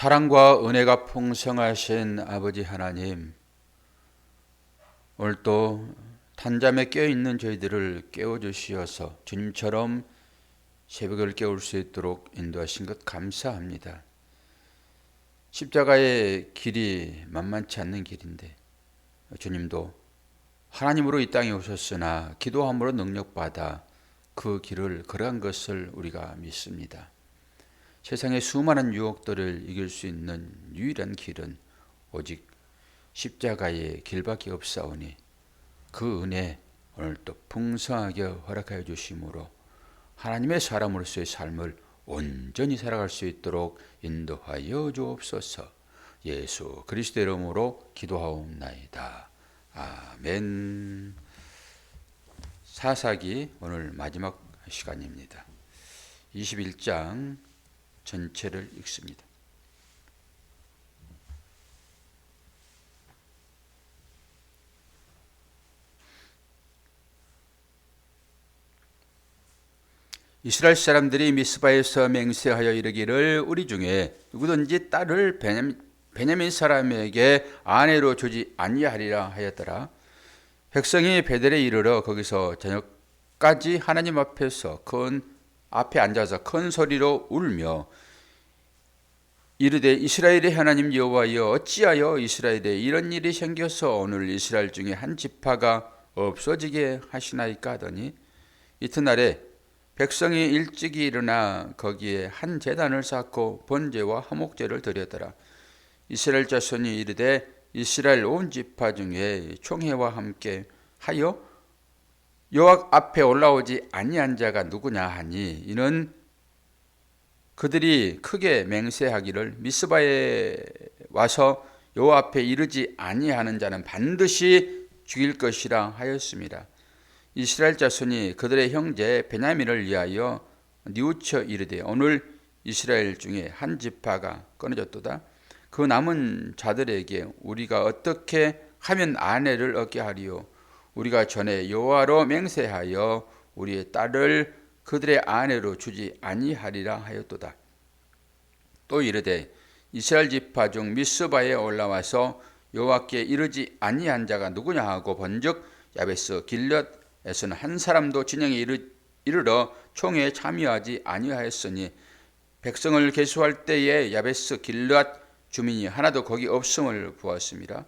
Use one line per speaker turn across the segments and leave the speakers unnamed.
사랑과 은혜가 풍성하신 아버지 하나님, 오늘도 단잠에 깨어있는 저희들을 깨워주시어서 주님처럼 새벽을 깨울 수 있도록 인도하신 것 감사합니다. 십자가의 길이 만만치 않는 길인데 주님도 하나님으로 이 땅에 오셨으나 기도함으로 능력받아 그 길을 걸어간 것을 우리가 믿습니다. 세상의 수많은 유혹들을 이길 수 있는 유일한 길은 오직 십자가의 길밖에 없사오니 그 은혜 오늘도 풍성하게 허락하여 주심으로 하나님의 사람으로서의 삶을 온전히 살아갈 수 있도록 인도하여 주옵소서. 예수 그리스도의 이름으로 기도하옵나이다. 아멘. 사사기 오늘 마지막 시간입니다. 21장 전체를 읽습니다. 이스라엘 사람들이 미스바에서 맹세하여 이르기를 우리 중에 누구든지 딸을 베냐민 사람에게 아내로 주지 아니하리라 하였더라. 백성이 베델에 이르러 거기서 저녁까지 하나님 앞에 앉아서 큰 소리로 울며 이르되 이스라엘의 하나님 여호와여 어찌하여 이스라엘에 이런 일이 생겨서 오늘 이스라엘 중에 한 지파가 없어지게 하시나이까 하더니 이튿날에 백성이 일찍이 일어나 거기에 한 제단을 쌓고 번제와 화목제를 드렸더라. 이스라엘 자손이 이르되 이스라엘 온 지파 중에 총회와 함께 하여 여호와 앞에 올라오지 아니한 자가 누구냐 하니 이는 그들이 크게 맹세하기를 미스바에 와서 여호와 앞에 이르지 아니하는 자는 반드시 죽일 것이라 하였습니다. 이스라엘 자손이 그들의 형제 베냐민을 위하여 뉘우쳐 이르되 오늘 이스라엘 중에 한 지파가 끊어졌도다. 그 남은 자들에게 우리가 어떻게 하면 아내를 얻게 하리요? 우리가 전에 여호와로 맹세하여 우리의 딸을 그들의 아내로 주지 아니하리라 하였도다. 또 이르되 이스라엘 지파 중 미스바에 올라와서 여호와께 이르지 아니한 자가 누구냐 하고 본즉 야베스 길앗에서는 한 사람도 진영에 이르러 총회에 참여하지 아니하였으니 백성을 계수할 때에 야베스 길앗 주민이 하나도 거기 없음을 보았습니다.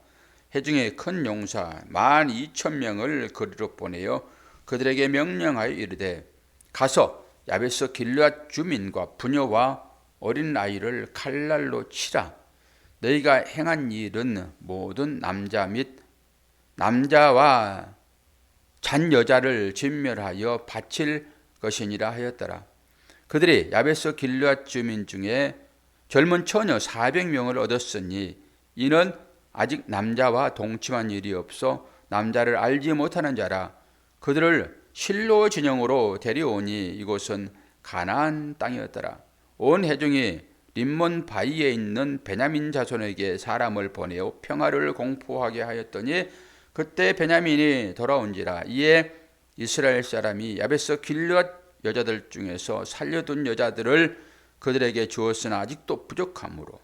해중에 큰 용사 12,000명을 거리로 보내어 그들에게 명령하여 이르되 가서 야베스 길앗 주민과 부녀와 어린 아이를 칼날로 치라. 너희가 행한 일은 모든 남자 및 남자와 잔 여자를 진멸하여 바칠 것이니라 하였더라. 그들이 야베스 길앗 주민 중에 젊은 처녀 400명을 얻었으니 이는 아직 남자와 동침한 일이 없어 남자를 알지 못하는 자라. 그들을 실로 진영으로 데려오니 이곳은 가나안 땅이었더라. 온 회중이 림몬 바위에 있는 베냐민 자손에게 사람을 보내어 평화를 공포하게 하였더니 그때 베냐민이 돌아온지라. 이에 이스라엘 사람이 야베스 길앗 여자들 중에서 살려둔 여자들을 그들에게 주었으나 아직도 부족하므로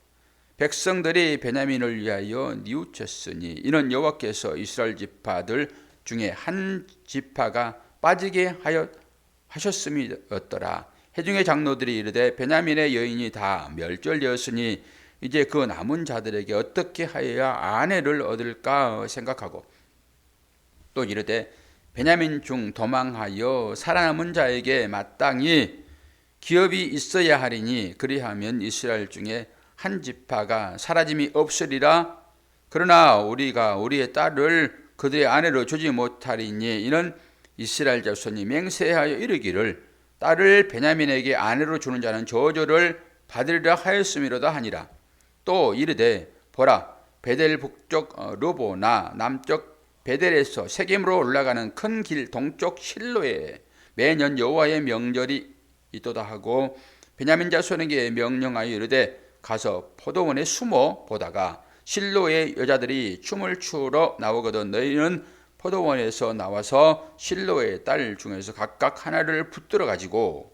백성들이 베냐민을 위하여 뉘우쳤으니 이는 여호와께서 이스라엘 지파들 중에 한 지파가 빠지게 하셨음이었더라. 회중의 장로들이 이르되 베냐민의 여인이 다 멸절되었으니 이제 그 남은 자들에게 어떻게 하여야 아내를 얻을까 생각하고 또 이르되 베냐민 중 도망하여 살아남은 자에게 마땅히 기업이 있어야 하리니 그리하면 이스라엘 중에 한 지파가 사라짐이 없으리라. 그러나 우리가 우리의 딸을 그들의 아내로 주지 못하리니 이는 이스라엘 자손이 맹세하여 이르기를 딸을 베냐민에게 아내로 주는 자는 저주를 받으리라 하였음이로다 하니라. 또 이르되 보라 베델 북쪽 르보나 남쪽 베델에서 세겜으로 올라가는 큰 길 동쪽 실로에 매년 여호와의 명절이 있도다 하고 베냐민 자손에게 명령하여 이르되 가서 포도원에 숨어 보다가 실로의 여자들이 춤을 추러 나오거든 너희는 포도원에서 나와서 실로의 딸 중에서 각각 하나를 붙들어 가지고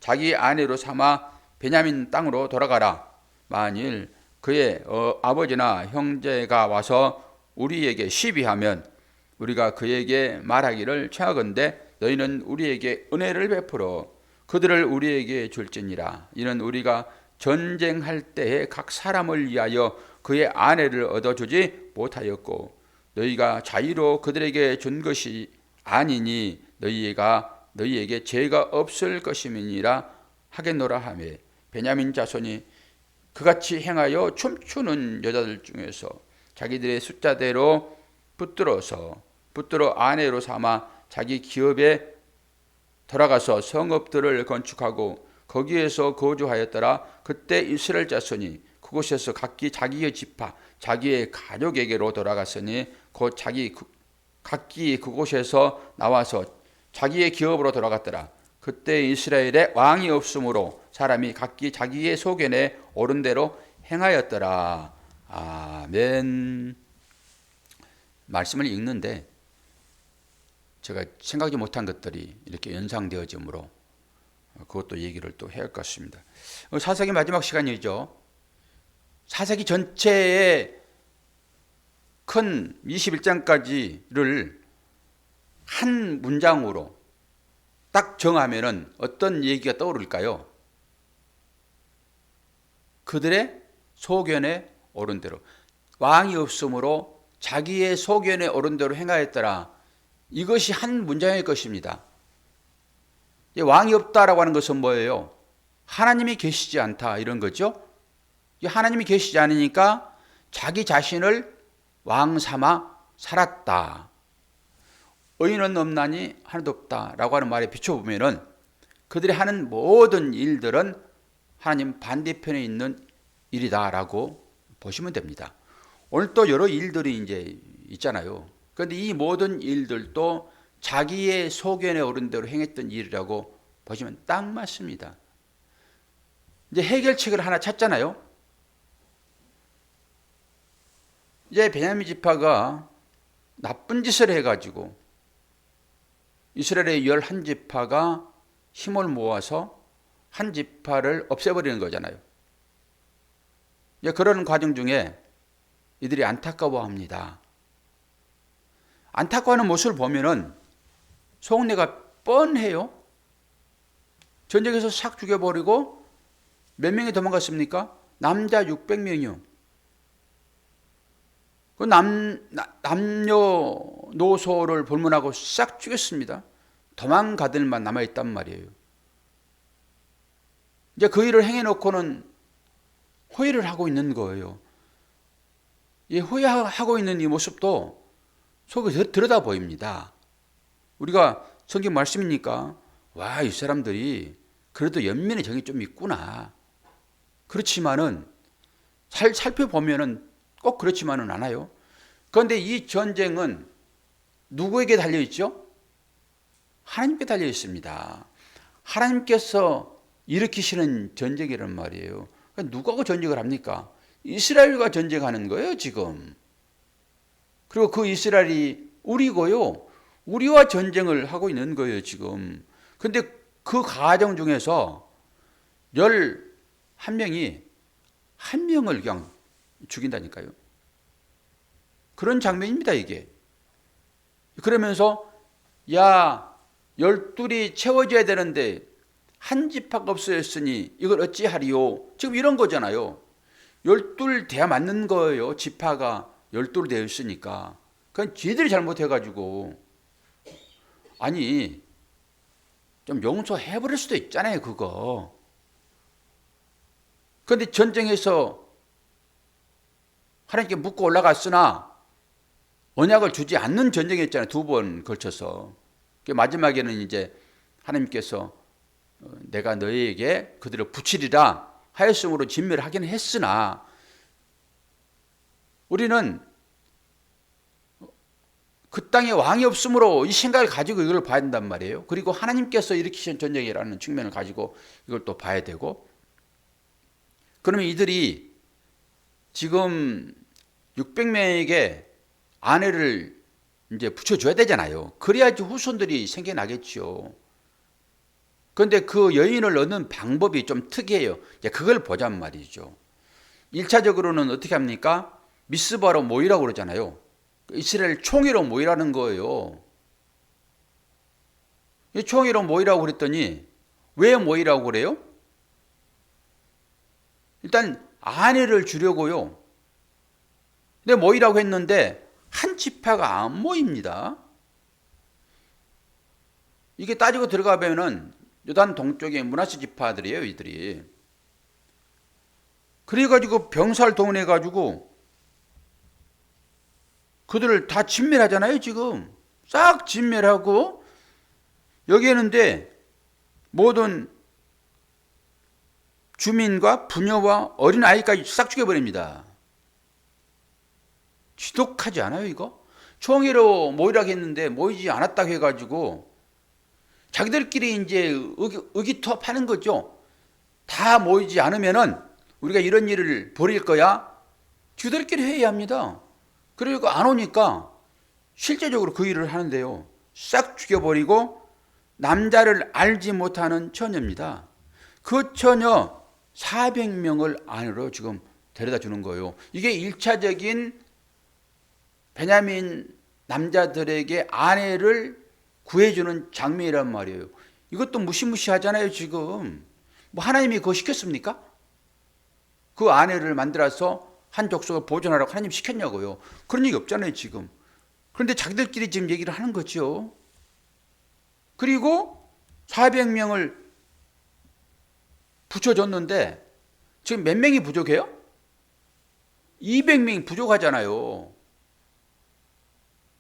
자기 아내로 삼아 베냐민 땅으로 돌아가라. 만일 그의 아버지나 형제가 와서 우리에게 시비하면 우리가 그에게 말하기를 청하건대 너희는 우리에게 은혜를 베풀어 그들을 우리에게 줄지니라. 이는 우리가 전쟁할 때에 각 사람을 위하여 그의 아내를 얻어주지 못하였고 너희가 자의로 그들에게 준 것이 아니니 너희에게 죄가 없을 것임이니라 하겠노라 하며 베냐민 자손이 그같이 행하여 춤추는 여자들 중에서 자기들의 숫자대로 붙들어 아내로 삼아 자기 기업에 돌아가서 성읍들을 건축하고 거기에서 거주하였더라. 그때 이스라엘 자손이 그곳에서 각기 자기의 지파 자기의 가족에게로 돌아갔으니 곧 각기 그곳에서 나와서 자기의 기업으로 돌아갔더라. 그때 이스라엘에 왕이 없으므로 사람이 각기 자기의 소견에 옳은 대로 행하였더라. 아멘. 말씀을 읽는데 제가 생각지 못한 것들이 이렇게 연상되어지므로 그것도 얘기를 또 해야 할 것 같습니다. 사사기 마지막 시간이죠. 사사기 전체의 큰 21장까지를 한 문장으로 딱 정하면은 어떤 얘기가 떠오를까요? 그들의 소견에 옳은 대로 왕이 없으므로 자기의 소견에 옳은 대로 행하였더라. 이것이 한 문장일 것입니다. 왕이 없다라고 하는 것은 뭐예요? 하나님이 계시지 않다 이런 거죠. 하나님이 계시지 않으니까 자기 자신을 왕 삼아 살았다. 의인은 없나니 하나도 없다라고 하는 말에 비춰보면은 그들이 하는 모든 일들은 하나님 반대편에 있는 일이다라고 보시면 됩니다. 오늘 또 여러 일들이 이제 있잖아요. 그런데 이 모든 일들도 자기의 소견에 옳은 대로 행했던 일이라고 보시면 딱 맞습니다. 이제 해결책을 하나 찾잖아요. 이제 베냐민 지파가 나쁜 짓을 해가지고 이스라엘의 11지파가 힘을 모아서 한 지파를 없애버리는 거잖아요. 이제 그런 과정 중에 이들이 안타까워합니다. 안타까워하는 모습을 보면은 속내가 뻔해요. 전쟁에서 싹 죽여버리고 몇 명이 도망갔습니까? 남자 600명이요. 그 남녀노소를 불문하고 싹 죽였습니다. 도망가들만 남아있단 말이에요. 이제 그 일을 행해놓고는 후회를 하고 있는 거예요. 이 후회하고 있는 이 모습도 속이 들여다 보입니다. 우리가 성경 말씀이니까 와, 이 사람들이 그래도 연민의 정이 좀 있구나. 그렇지만은 살펴보면은 꼭 그렇지만은 않아요. 그런데 이 전쟁은 누구에게 달려 있죠? 하나님께 달려 있습니다. 하나님께서 일으키시는 전쟁이란 말이에요. 누구하고 전쟁을 합니까? 이스라엘과 전쟁하는 거예요, 지금. 그리고 그 이스라엘이 우리고요. 우리와 전쟁을 하고 있는 거예요, 지금. 근데 그 과정 중에서 11명이 한 명을 그냥 죽인다니까요. 그런 장면입니다, 이게. 그러면서 야, 12이 채워져야 되는데 한 지파가 없어졌으니 이걸 어찌하리요? 지금 이런 거잖아요. 12 돼야 맞는 거예요. 지파가 12 되어 있으니까. 그건 지들이 잘못해가지고. 아니, 좀 용서해버릴 수도 있잖아요, 그거. 그런데 전쟁에서 하나님께 묻고 올라갔으나 언약을 주지 않는 전쟁이었잖아요. 2번 걸쳐서. 마지막에는 이제 하나님께서 내가 너희에게 그들을 붙이리라 하였으므로 진멸하긴 했으나 우리는 그 땅에 왕이 없으므로 이 생각을 가지고 이걸 봐야 된단 말이에요. 그리고 하나님께서 일으키신 전쟁이라는 측면을 가지고 이걸 또 봐야 되고, 그러면 이들이 지금 600명에게 아내를 이제 붙여줘야 되잖아요. 그래야지 후손들이 생겨나겠죠. 그런데 그 여인을 얻는 방법이 좀 특이해요. 이제 그걸 보잔 말이죠. 1차적으로는 어떻게 합니까? 미스바로 모이라고 그러잖아요. 이스라엘 총회로 모이라는 거예요. 총회로 모이라고 그랬더니 왜 모이라고 그래요? 일단 아내를 주려고요. 근데 모이라고 했는데 한 지파가 안 모입니다. 이게 따지고 들어가면은 요단 동쪽의 므낫세 지파들이에요, 이들이. 그래가지고 병사를 동원해가지고 그들을 다 진멸하잖아요, 지금. 싹 진멸하고 여기 있는데 모든 주민과 부녀와 어린아이까지 싹 죽여버립니다. 지독하지 않아요, 이거? 총회로 모이라고 했는데 모이지 않았다고 해가지고 자기들끼리 이제 의기투합하는 거죠. 다 모이지 않으면은 우리가 이런 일을 벌일 거야. 지들끼리 회의합니다. 그리고 안 오니까 실제적으로 그 일을 하는데요. 싹 죽여버리고 남자를 알지 못하는 처녀입니다. 그 처녀 400명을 안으로 지금 데려다 주는 거예요. 이게 1차적인 베냐민 남자들에게 아내를 구해주는 장면이란 말이에요. 이것도 무시무시하잖아요, 지금. 뭐 하나님이 그거 시켰습니까? 그 아내를 만들어서 한 족속을 보존하라고 하나님 시켰냐고요. 그런 얘기 없잖아요, 지금. 그런데 자기들끼리 지금 얘기를 하는 거죠. 그리고 400명을 붙여줬는데 지금 몇 명이 부족해요? 200명이 부족하잖아요.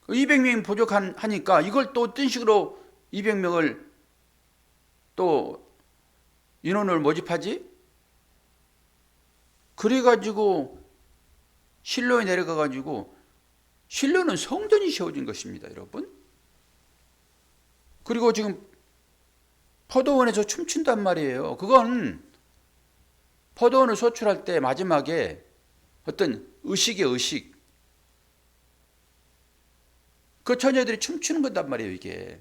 200명이 부족하니까 이걸 또 어떤 식으로 200명을 또 인원을 모집하지? 그래가지고 실로에 내려가가지고 실로는 성전이 세워진 것입니다, 여러분. 그리고 지금 포도원에서 춤춘단 말이에요. 그건 포도원을 소출할 때 마지막에 어떤 의식의 의식. 그 처녀들이 춤추는 거단 말이에요, 이게.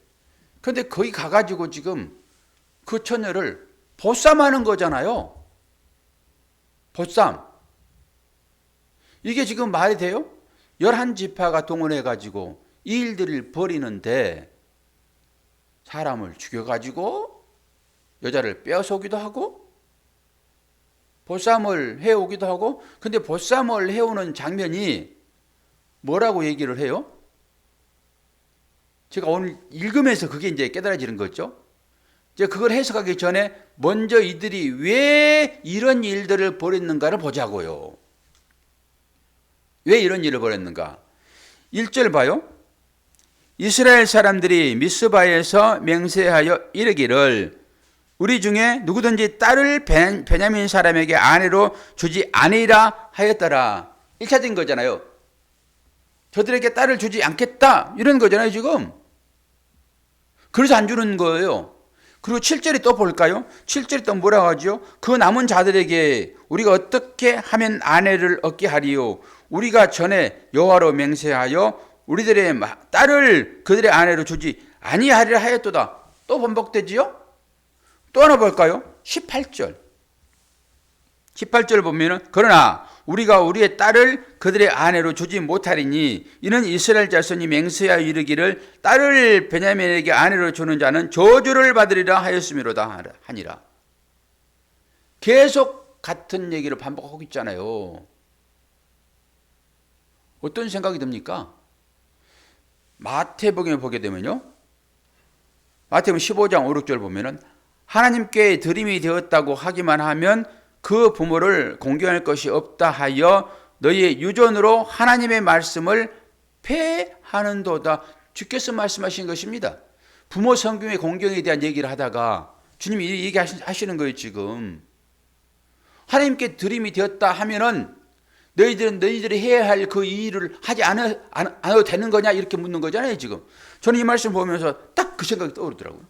그런데 거기 가가지고 지금 그 처녀를 보쌈하는 거잖아요. 보쌈. 이게 지금 말이 돼요? 11지파가 동원해가지고 이 일들을 벌이는데 사람을 죽여가지고 여자를 빼앗아오기도 하고 보쌈을 해오기도 하고, 근데 보쌈을 해오는 장면이 뭐라고 얘기를 해요? 제가 오늘 읽으면서 그게 이제 깨달아지는 거죠. 이제 그걸 해석하기 전에 먼저 이들이 왜 이런 일들을 벌였는가를 보자고요. 왜 이런 일을 벌였는가? 1절 봐요. 이스라엘 사람들이 미스바에서 맹세하여 이르기를 우리 중에 누구든지 딸을 베냐민 사람에게 아내로 주지 아니라 하였더라. 1차적인 거잖아요. 저들에게 딸을 주지 않겠다 이런 거잖아요, 지금. 그래서 안 주는 거예요. 그리고 7절에 또 볼까요? 7절에 또 뭐라고 하죠? 그 남은 자들에게 우리가 어떻게 하면 아내를 얻게 하리요? 우리가 전에 여호와로 맹세하여 우리들의 딸을 그들의 아내로 주지 아니하리라 하였도다. 또 반복되지요? 또 하나 볼까요? 18절. 18절 보면은 그러나 우리가 우리의 딸을 그들의 아내로 주지 못하리니 이는 이스라엘 자손이 맹세하여 이르기를 딸을 베냐민에게 아내로 주는 자는 저주를 받으리라 하였음이로다 하니라. 계속 같은 얘기를 반복하고 있잖아요. 어떤 생각이 듭니까? 마태복음에 보게 되면요, 마태복음 15장 5, 6절 보면은 하나님께 드림이 되었다고 하기만 하면 그 부모를 공경할 것이 없다 하여 너희의 유전으로 하나님의 말씀을 폐하는도다. 주께서 말씀하신 것입니다. 부모 성경의 공경에 대한 얘기를 하다가 주님이 이 얘기하시는 거예요, 지금. 하나님께 드림이 되었다 하면은 너희들이 해야 할 그 일을 하지 않아도 되는 거냐 이렇게 묻는 거잖아요, 지금. 저는 이 말씀 보면서 딱 그 생각이 떠오르더라고요.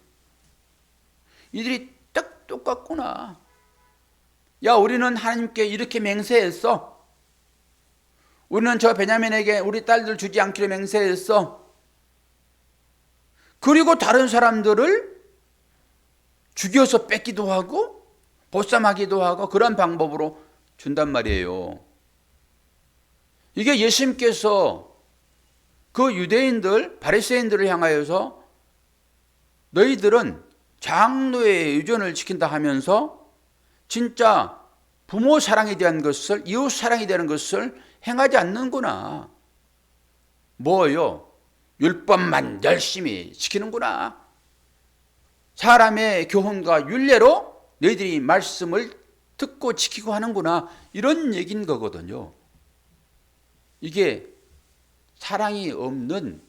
이들이 딱 똑같구나. 야, 우리는 하나님께 이렇게 맹세했어. 우리는 저 베냐민에게 우리 딸들 주지 않기로 맹세했어. 그리고 다른 사람들을 죽여서 뺏기도 하고 보쌈하기도 하고 그런 방법으로 준단 말이에요. 이게 예수님께서 그 유대인들, 바리새인들을 향하여서 너희들은 장로의 의존을 지킨다 하면서 진짜 부모 사랑에 대한 것을, 이웃 사랑에 대한 것을 행하지 않는구나. 뭐요? 율법만 열심히 지키는구나. 사람의 교훈과 율례로 너희들이 말씀을 듣고 지키고 하는구나. 이런 얘기인 거거든요. 이게 사랑이 없는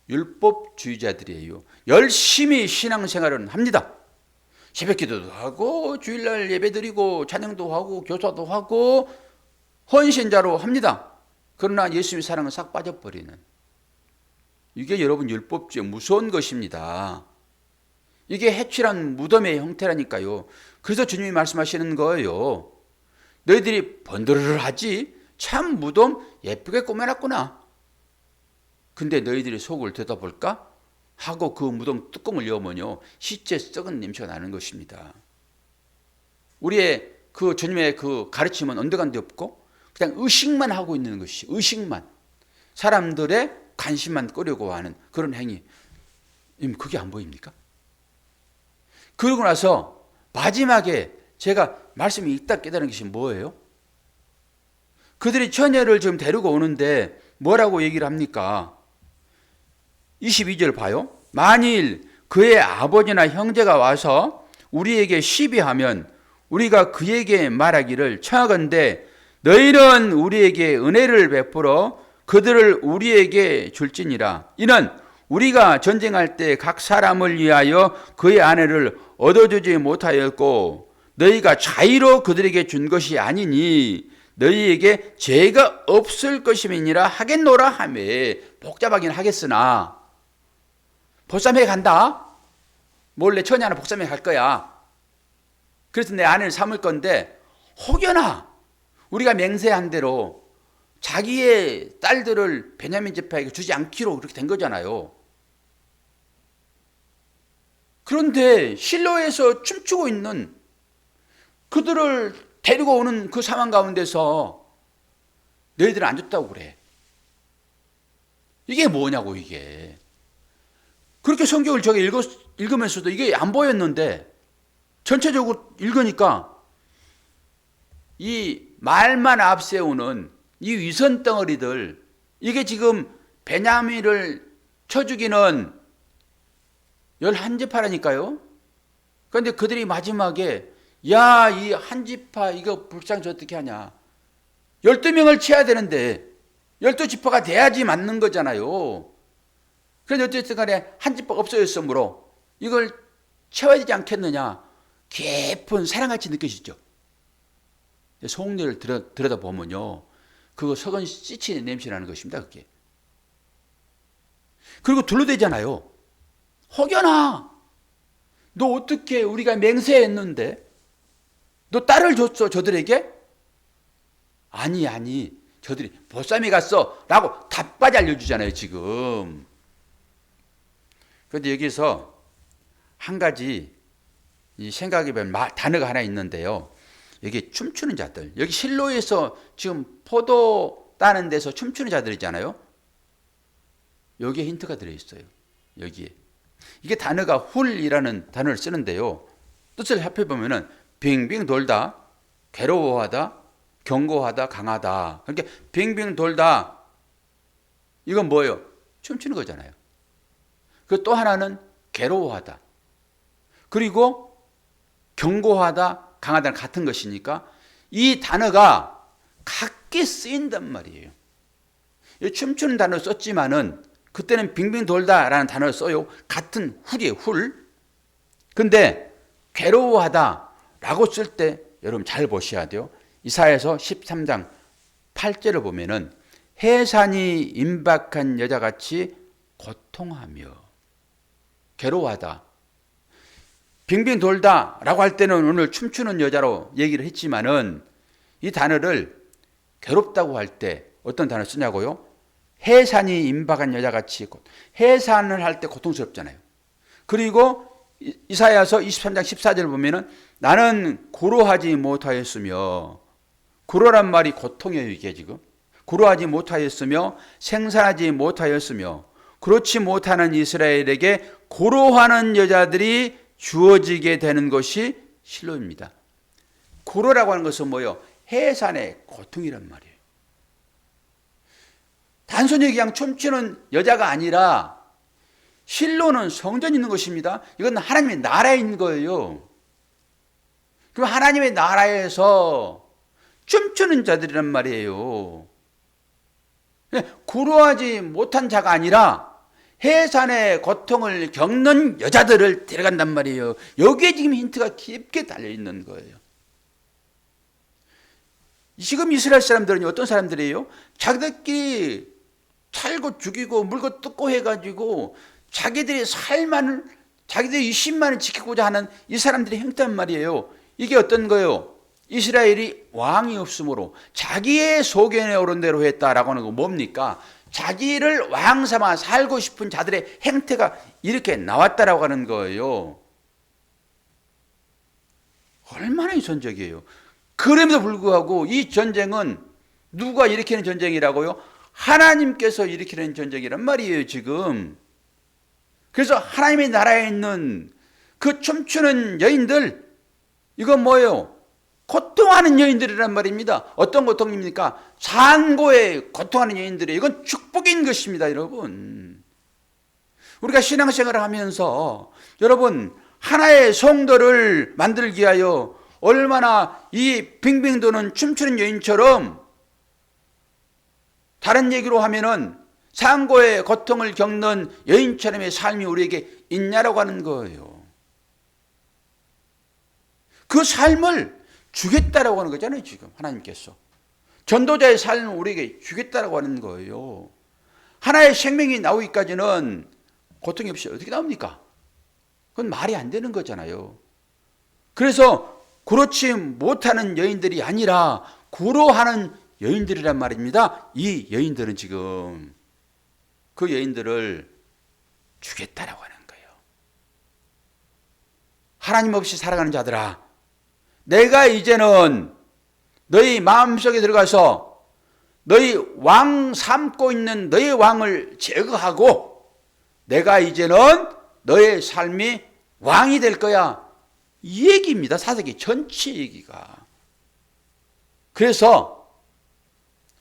율법주의자들이에요. 열심히 신앙생활은 합니다. 새벽기도도 하고 주일날 예배드리고 찬양도 하고 교사도 하고 헌신자로 합니다. 그러나 예수님의 사랑은 싹 빠져버리는, 이게 여러분 율법주의 무서운 것입니다. 이게 해칠한 무덤의 형태라니까요. 그래서 주님이 말씀하시는 거예요. 너희들이 번드르르하지 참 무덤 예쁘게 꾸며놨구나. 근데 너희들이 속을 들여다볼까? 하고 그 무덤 뚜껑을 열면요, 시체 썩은 냄새가 나는 것입니다. 우리의 그 주님의 그 가르침은 언덕한 데 없고 그냥 의식만 하고 있는 것이, 의식만, 사람들의 관심만 끌려고 하는 그런 행위. 그게 안 보입니까? 그러고 나서 마지막에 제가 말씀이 있다 깨달은 것이 뭐예요? 그들이 처녀를 지금 데리고 오는데 뭐라고 얘기를 합니까? 22절 봐요. 만일 그의 아버지나 형제가 와서 우리에게 시비하면 우리가 그에게 말하기를 청하건대 너희는 우리에게 은혜를 베풀어 그들을 우리에게 줄지니라. 이는 우리가 전쟁할 때 각 사람을 위하여 그의 아내를 얻어주지 못하였고 너희가 자의로 그들에게 준 것이 아니니 너희에게 죄가 없을 것임이니라 하겠노라 하며. 복잡하긴 하겠으나 보쌈회 간다. 몰래 처녀 하나 복쌈회 갈 거야. 그래서 내 아내를 삼을 건데 혹여나 우리가 맹세한 대로 자기의 딸들을 베냐민 지파에게 주지 않기로 그렇게 된 거잖아요. 그런데 실로에서 춤추고 있는 그들을 데리고 오는 그 상황 가운데서 너희들은 안 줬다고 그래. 이게 뭐냐고 이게. 그렇게 성경을 저게 읽으면서도 이게 안 보였는데 전체적으로 읽으니까 이 말만 앞세우는 이 위선 덩어리들, 이게 지금 베냐민을 쳐 죽이는 11지파라니까요. 그런데 그들이 마지막에 야, 이 한 지파 이거 불쌍히 어떻게 하냐. 12명을 쳐야 되는데 12지파가 돼야지 맞는 거잖아요. 그런데 어쨌든 간에 한 지파가 없어졌으므로 이걸 채워야 되지 않겠느냐. 깊은 사랑같이 느껴지죠. 속내를 들여다보면요, 그거 석은 씻히는 냄새 나는 것입니다. 그게. 그리고 둘러대잖아요. 혹여나 너 어떻게 우리가 맹세했는데 너 딸을 줬어 저들에게? 아니 저들이 보쌈에 갔어 라고 답까지 알려주잖아요 지금. 그런데 여기서 한 가지 이 생각해 보면 단어가 하나 있는데요. 여기 춤추는 자들, 여기 실로에서 지금 포도 따는 데서 춤추는 자들이잖아요. 여기에 힌트가 들어있어요. 여기에. 이게 단어가 훌이라는 단어를 쓰는데요. 뜻을 합해보면은 빙빙 돌다, 괴로워하다, 견고하다, 강하다. 그러니까 빙빙 돌다, 이건 뭐예요? 춤추는 거잖아요. 그 또 하나는 괴로워하다. 그리고 견고하다, 강하다는 같은 것이니까 이 단어가 각기 쓰인단 말이에요. 춤추는 단어 썼지만은 그때는 빙빙 돌다라는 단어를 써요. 같은 훌이에요, 훌. 근데 괴로워하다라고 쓸 때 여러분 잘 보셔야 돼요. 이사야서 13장 8절을 보면은 해산이 임박한 여자같이 고통하며. 괴로워하다. 빙빙 돌다라고 할 때는 오늘 춤추는 여자로 얘기를 했지만은 이 단어를 괴롭다고 할 때 어떤 단어 쓰냐고요? 해산이 임박한 여자같이. 해산을 할 때 고통스럽잖아요. 그리고 이사야서 23장 14절을 보면은 나는 고로하지 못하였으며 구로란 말이 고통이에요. 이게 지금 구로하지 못하였으며 생산하지 못하였으며 그렇지 못하는 이스라엘에게 구로하는 여자들이 주어지게 되는 것이 실로입니다. 구로라고 하는 것은 뭐예요? 해산의 고통이란 말이에요. 단순히 그냥 춤추는 여자가 아니라 실로는 성전이 있는 것입니다. 이건 하나님의 나라에 있는 거예요. 그럼 하나님의 나라에서 춤추는 자들이란 말이에요. 구로하지 못한 자가 아니라 해산의 고통을 겪는 여자들을 데려간단 말이에요. 여기에 지금 힌트가 깊게 달려있는 거예요. 지금 이스라엘 사람들은 어떤 사람들이에요? 자기들끼리 살고 죽이고 물고 뜯고 해가지고 자기들의 삶만을, 자기들의 이심만을 지키고자 하는 이 사람들의 행태란 말이에요. 이게 어떤 거예요? 이스라엘이 왕이 없으므로 자기의 소견에 오른 대로 했다라고 하는 거 뭡니까? 자기를 왕 삼아 살고 싶은 자들의 행태가 이렇게 나왔다라고 하는 거예요. 얼마나 전적이에요. 그럼에도 불구하고 이 전쟁은 누가 일으키는 전쟁이라고요? 하나님께서 일으키는 전쟁이란 말이에요, 지금. 그래서 하나님의 나라에 있는 그 춤추는 여인들, 이건 뭐예요? 고통하는 여인들이란 말입니다. 어떤 고통입니까? 산고에 고통하는 여인들이 이건 축복인 것입니다, 여러분. 우리가 신앙생활을 하면서 여러분 하나의 성도를 만들기 위하여 얼마나 이 빙빙 도는 춤추는 여인처럼, 다른 얘기로 하면은 상고의 고통을 겪는 여인처럼의 삶이 우리에게 있냐라고 하는 거예요. 그 삶을 주겠다라고 하는 거잖아요, 지금 하나님께서. 전도자의 삶을 우리에게 주겠다라고 하는 거예요. 하나의 생명이 나오기까지는 고통이 없이 어떻게 나옵니까? 그건 말이 안 되는 거잖아요. 그래서 그렇지 못하는 여인들이 아니라 구로하는 여인들이란 말입니다. 이 여인들은 지금 그 여인들을 주겠다라고 하는 거예요. 하나님 없이 살아가는 자들아, 내가 이제는 너희 마음속에 들어가서 너희 왕 삼고 있는 너희 왕을 제거하고 내가 이제는 너의 삶이 왕이 될 거야. 이 얘기입니다. 사사기 전체 얘기가. 그래서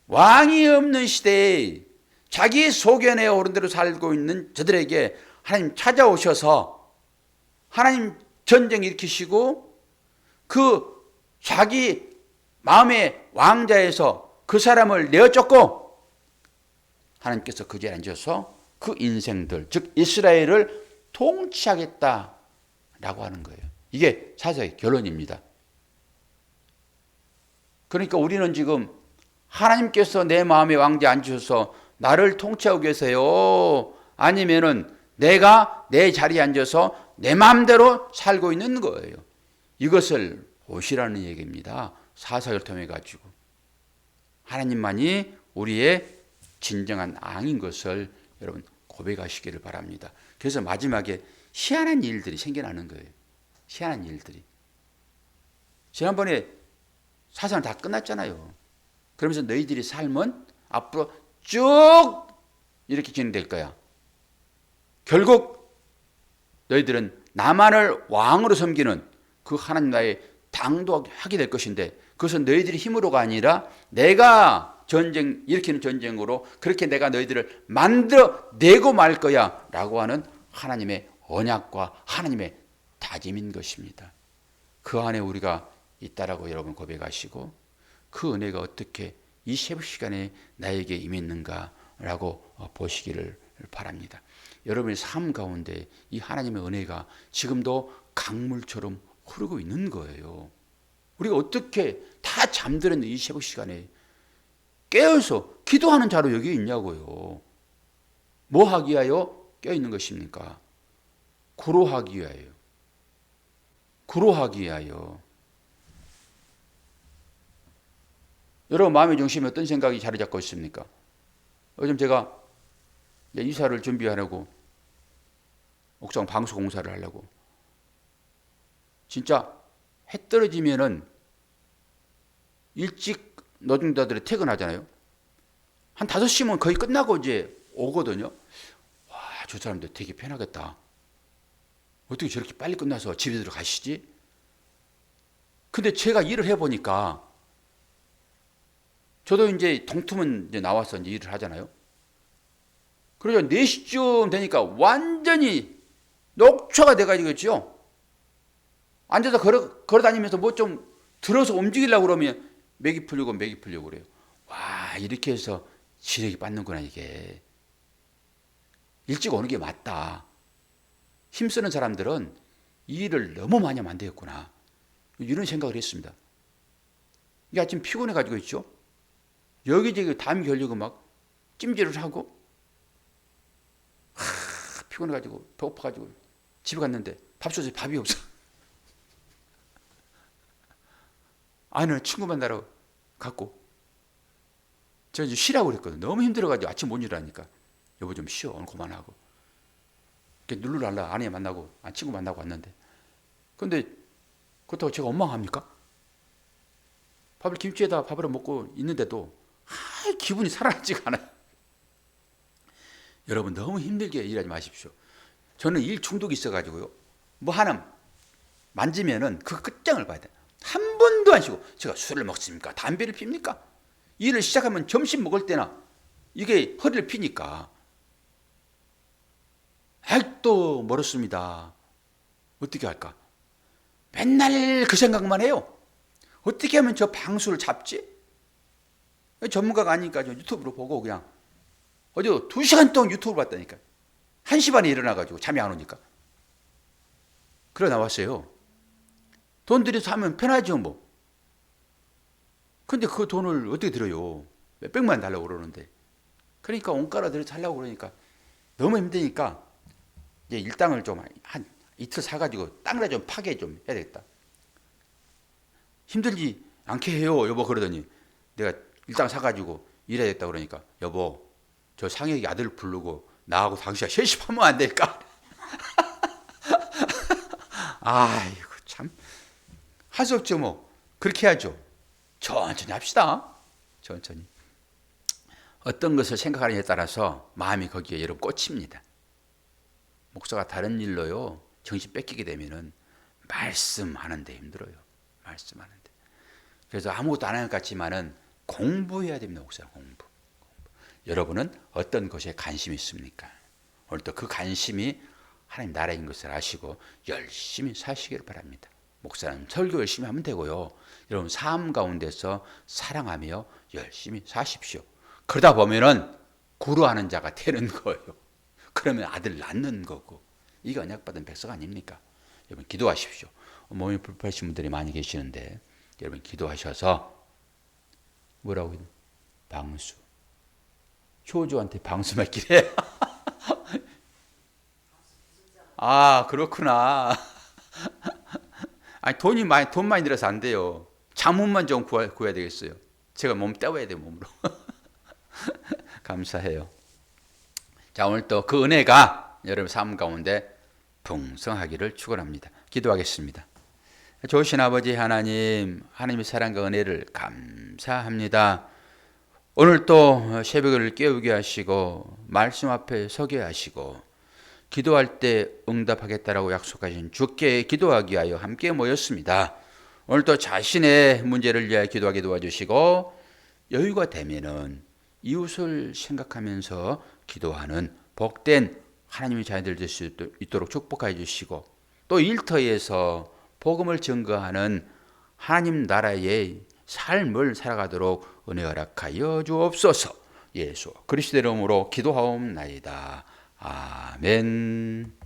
왕이 없는 시대에 자기 소견에 오른 대로 살고 있는 저들에게 하나님 찾아오셔서 하나님 전쟁 일으키시고 그 자기 마음의 왕자에서 그 사람을 내어쫓고 하나님께서 그 자리에 앉아서 그 인생들, 즉 이스라엘을 통치하겠다라고 하는 거예요. 이게 사사의 결론입니다. 그러니까 우리는 지금 하나님께서 내 마음의 왕자에 앉으셔서 나를 통치하고 계세요? 아니면은 내가 내 자리에 앉아서 내 마음대로 살고 있는 거예요. 이것을 보시라는 얘기입니다. 사사를 통해 가지고 하나님만이 우리의 진정한 왕인 것을 여러분 고백하시기를 바랍니다. 그래서 마지막에 희한한 일들이 생겨나는 거예요. 희한한 일들이. 지난번에 사사는 다 끝났잖아요. 그러면서 너희들의 삶은 앞으로 쭉 이렇게 진행될 거야. 결국 너희들은 나만을 왕으로 섬기는 그 하나님 나라에 당도하게 될 것인데, 그것은 너희들의 힘으로가 아니라 내가 전쟁 일으키는 전쟁으로 그렇게 내가 너희들을 만들어내고 말 거야 라고 하는 하나님의 언약과 하나님의 다짐인 것입니다. 그 안에 우리가 있다라고 여러분 고백하시고, 그 은혜가 어떻게 이 새벽 시간에 나에게 임했는가라고 보시기를 바랍니다. 여러분의 삶 가운데 이 하나님의 은혜가 지금도 강물처럼 흐르고 있는 거예요. 우리가 어떻게 다 잠들었는데 이 새벽 시간에 깨어서 기도하는 자로 여기 있냐고요. 뭐 하기 위하여 깨어있는 것입니까? 구로하기 위하여. 구로하기 위하여. 여러분 마음의 중심에 어떤 생각이 자리 잡고 있습니까? 요즘 제가 이사를 준비하려고 옥상 방수 공사를 하려고 진짜 해 떨어지면은 일찍 노동자들이 퇴근하잖아요. 한 5시면 거의 끝나고 이제 오거든요. 와, 저 사람들 되게 편하겠다. 어떻게 저렇게 빨리 끝나서 집에 들어가시지? 근데 제가 일을 해보니까 저도 이제 동투면 이제 나와서 이제 일을 하잖아요. 그러죠. 4시쯤 되니까 완전히 녹초가 돼가지고 있죠. 앉아서 걸어 다니면서 뭐 좀 들어서 움직이려고 그러면 맥이 풀리고 그래요. 와, 이렇게 해서 지력이 빠는구나, 이게. 일찍 오는 게 맞다. 힘쓰는 사람들은 이 일을 너무 많이 하면 안 되겠구나. 이런 생각을 했습니다. 이게 아침 피곤해가지고 있죠. 여기저기 담이 걸리고 막 찜질을 하고, 피곤해가지고 배고파가지고 집에 갔는데 밥솥에 밥이 없어. 아는 친구 만나러 갔고, 제가 이제 쉬라고 그랬거든. 너무 힘들어가지고 아침 못 일어나니까. 여보 좀 쉬어, 오늘 그만하고. 이렇게 누르랄라 아내 만나고, 친구 만나고 왔는데. 근데 그렇다고 제가 원망합니까? 밥을 김치에다 밥을 먹고 있는데도 기분이 살아나지가 않아요. 여러분 너무 힘들게 일하지 마십시오. 저는 일 중독이 있어가지고요. 뭐 하나 만지면은 그 끝장을 봐야 돼요. 한 번도 안 쉬고, 제가 술을 먹습니까? 담배를 핍니까? 일을 시작하면 점심 먹을 때나 이게 허리를 피니까. 아직도 멀었습니다. 어떻게 할까? 맨날 그 생각만 해요. 어떻게 하면 저 방수를 잡지? 전문가가 아니니까 유튜브로 보고 그냥 어제 2시간 동안 유튜브를 봤다니까. 1시 반에 일어나가지고 잠이 안 오니까. 그래 나왔어요. 돈 들여서 하면 편하죠 뭐. 근데 그 돈을 어떻게 들어요? 몇백만 달라고 그러는데. 그러니까 원가로 들여서 하려고 그러니까 너무 힘드니까 이제 일당을 좀 한 이틀 사가지고 땅이나 좀 파게 좀 해야 되겠다. 힘들지 않게 해요 여보 그러더니, 내가 일당 사가지고 일해야겠다 그러니까, 여보 저 상혁이 아들 부르고 나하고 당신이 셋이 하면 안 될까? 아이고 참 할 수 없죠 뭐. 그렇게 해야죠. 천천히 합시다. 천천히. 어떤 것을 생각하느냐에 따라서 마음이 거기에 여러분 꽂힙니다. 목사가 다른 일로요 정신 뺏기게 되면은 말씀하는데 힘들어요. 말씀하는데. 그래서 아무것도 안 하는 것 같지만은 공부해야 됩니다. 목사 공부. 여러분은 어떤 것에 관심이 있습니까? 오늘도 그 관심이 하나님 나라인 것을 아시고 열심히 사시길 바랍니다. 목사는 설교 열심히 하면 되고요. 여러분 삶 가운데서 사랑하며 열심히 사십시오. 그러다 보면은 구루하는 자가 되는 거예요. 그러면 아들 낳는 거고. 이게 언약받은 백성 아닙니까? 여러분 기도하십시오. 몸이 불편하신 분들이 많이 계시는데 여러분 기도하셔서 뭐라고 해요? 방수. 효주한테 방수 맡기래. 아 그렇구나. 아니 돈 많이 들어서 안 돼요. 자문만 좀 구해야 되겠어요. 제가 몸 떼워야 돼요 몸으로. 감사해요. 자 오늘 또 그 은혜가 여러분 삶 가운데 풍성하기를 축원합니다. 기도하겠습니다. 좋으신 아버지 하나님, 하나님의 사랑과 은혜를 감사합니다. 오늘 또 새벽을 깨우게 하시고 말씀 앞에 서게 하시고 기도할 때 응답하겠다라고 약속하신 주께 기도하기 위하여 함께 모였습니다. 오늘 또 자신의 문제를 위하여 기도하게 도와주시고 여유가 되면은 이웃을 생각하면서 기도하는 복된 하나님의 자녀들 될 수 있도록 축복해 주시고 또 일터에서 복음을 증거하는 하나님 나라의 삶을 살아가도록 은혜 허락하여 주옵소서. 예수 그리스도의 이름으로 기도하옵나이다. 아멘.